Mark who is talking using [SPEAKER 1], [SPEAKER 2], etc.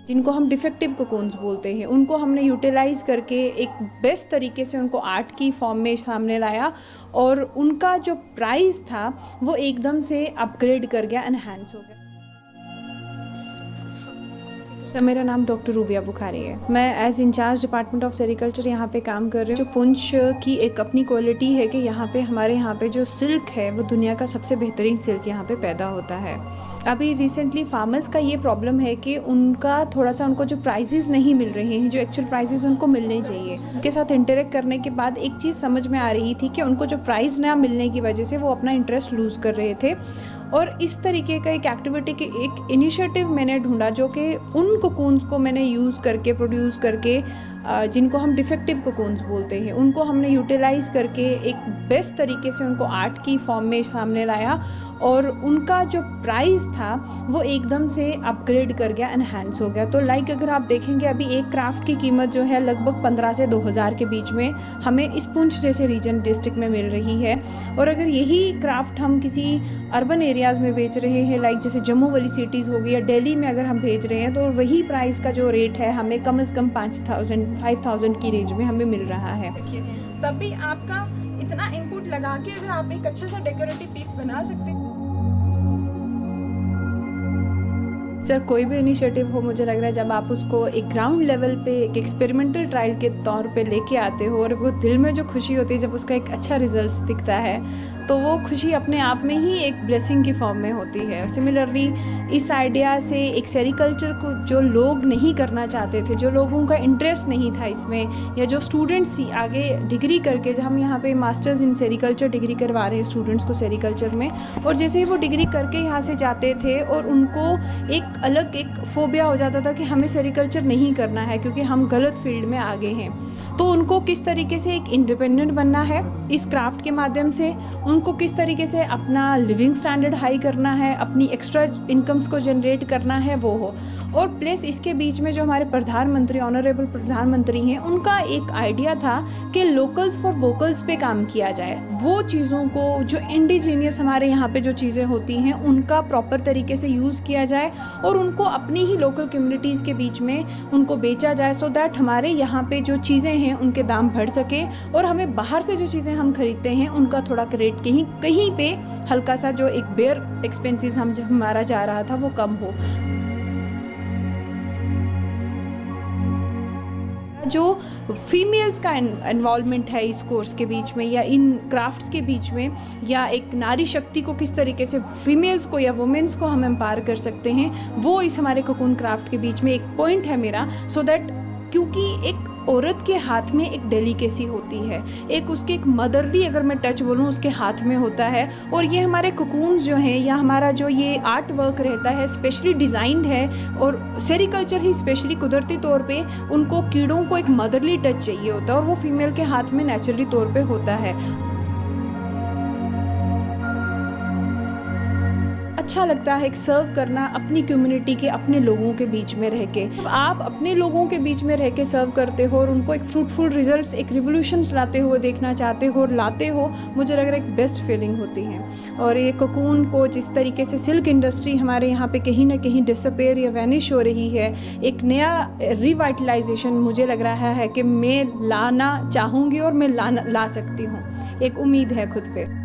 [SPEAKER 1] जिनको हम defective cocoons बोलते हैं, उनको हमने यूटिलाइज़ करके एक बेस्ट तरीके से उनको आर्ट की फॉर्म में सामने लाया और उनका जो प्राइस था वो एकदम से अपग्रेड कर गया, एनहांस हो गया। सर, मेरा नाम डॉक्टर रूबिया बुखारी है। मैं as incharge department of sericulture यहाँ पे काम कर रही हूँ। जो पुंछ की एक अपनी क्वालिटी है कि हमारे यहाँ पे जो सिल्क है वो दुनिया का सबसे बेहतरीन सिल्क यहाँ पे पैदा होता है। अभी रिसेंटली फार्मर्स का ये प्रॉब्लम है कि उनका थोड़ा सा उनको जो प्राइजेस नहीं मिल रहे हैं, जो एक्चुअल प्राइजेस उनको मिलने चाहिए। उनके साथ इंटरेक्ट करने के बाद एक चीज़ समझ में आ रही थी कि उनको जो प्राइस ना मिलने की वजह से वो अपना इंटरेस्ट लूज़ कर रहे थे। और इस तरीके का एक एक्टिविटी के एक इनिशिएटिव मैंने ढूंढा जो कि उन कोकून्स को मैंने यूज़ करके प्रोड्यूस करके जिनको हम डिफेक्टिव कोकून्स बोलते हैं, उनको हमने यूटिलाइज़ करके एक बेस्ट तरीके से उनको आर्ट की फॉर्म में सामने लाया और उनका जो प्राइस था वो एकदम से अपग्रेड कर गया, एनहांस हो गया। तो अगर आप देखेंगे अभी एक क्राफ्ट की कीमत जो है लगभग 15 से 2000 के बीच में हमें इस पुंछ जैसे रीजन डिस्ट्रिक्ट में मिल रही है। और अगर यही क्राफ्ट हम किसी अर्बन एरियाज़ में बेच रहे हैं, जैसे जम्मू वाली सिटीज़ हो गई या दिल्ली में अगर हम भेज रहे हैं, तो वही प्राइस का जो रेट है हमें कम से कम 5000 की रेंज में हमें मिल रहा है।
[SPEAKER 2] तब भी आपका इतना इनपुट लगा के अगर आप एक अच्छा सा डेकोरेटिव पीस बना सकते हैं।
[SPEAKER 1] सर, कोई भी इनिशिएटिव हो, मुझे लग रहा है जब आप उसको एक ग्राउंड लेवल पे एक एक्सपेरिमेंटल ट्रायल के तौर पे लेके आते हो और वो दिल में जो खुशी होती है जब उसका एक अच्छा रिजल्ट दिखता है, तो वो खुशी अपने आप में ही एक ब्लेसिंग की फॉर्म में होती है। सिमिलरली इस आइडिया से एक सेरिकल्चर को जो लोग नहीं करना चाहते थे, जो लोगों का इंटरेस्ट नहीं था इसमें, या जो स्टूडेंट्स आगे डिग्री करके, जो हम यहाँ पे मास्टर्स इन सेरिकल्चर डिग्री करवा रहे हैं स्टूडेंट्स को सेरिकल्चर में, और जैसे ही वो डिग्री करके यहाँ से जाते थे और उनको एक अलग एक फोबिया हो जाता था कि हमें सेरिकल्चर नहीं करना है क्योंकि हम गलत फील्ड में आगे हैं, तो उनको किस तरीके से एक इंडिपेंडेंट बनना है इस क्राफ्ट के माध्यम से, उनको किस तरीके से अपना लिविंग स्टैंडर्ड हाई करना है, अपनी एक्स्ट्रा इनकम्स को जनरेट करना है वो हो। और प्लस इसके बीच में जो हमारे प्रधानमंत्री, ऑनरेबल प्रधानमंत्री हैं, उनका एक आइडिया था कि लोकल्स फॉर वोकल्स पे काम किया जाए। वो चीज़ों को जो इंडिजीनियस हमारे यहाँ पे जो चीज़ें होती हैं उनका प्रॉपर तरीके से यूज़ किया जाए और उनको अपनी ही लोकल कम्युनिटीज़ के बीच में उनको बेचा जाए, सो दैट हमारे यहाँ पे जो चीज़ें हैं उनके दाम बढ़ सके और हमें बाहर से जो चीज़ें हम खरीदते हैं उनका थोड़ा रेट कहीं पे हल्का सा जो एक बेयर एक्सपेंसेस हमारा जा रहा था वो कम हो। जो फीमेल्स का इन्वॉल्वमेंट है इस कोर्स के बीच में या इन क्राफ्ट्स के बीच में, या एक नारी शक्ति को किस तरीके से फीमेल्स को या वुमेन्स को हम एम्पावर कर सकते हैं, वो इस हमारे कोकून क्राफ्ट के बीच में एक पॉइंट है मेरा। सो दैट क्योंकि एक औरत के हाथ में एक डेलिकेसी होती है, एक उसके एक मदरली अगर मैं टच बोलूँ उसके हाथ में होता है, और ये हमारे कोकून्स जो हैं या हमारा जो ये आर्ट वर्क रहता है स्पेशली डिज़ाइंड है, और सेरिकल्चर ही स्पेशली कुदरती तौर पे उनको कीड़ों को एक मदरली टच चाहिए होता है और वो फीमेल के हाथ में नेचुरली तौर पे होता है। अच्छा लगता है एक सर्व करना अपनी कम्युनिटी के, अपने लोगों के बीच में रह के। आप अपने लोगों के बीच में रह के सर्व करते हो और उनको एक फ्रूटफुल रिजल्ट्स, एक रिवोल्यूशंस लाते हुए देखना चाहते हो और लाते हो, मुझे लग रहा है एक बेस्ट फीलिंग होती है। और ये कोकून को जिस तरीके से सिल्क इंडस्ट्री हमारे यहाँ पे कहीं ना कहीं डिसअपेयर या वैनिश हो रही है, एक नया रिवाइटलाइजेशन मुझे लग रहा है कि मैं लाना चाहूँगी और मैं ला सकती हूँ। एक उम्मीद है खुद पे।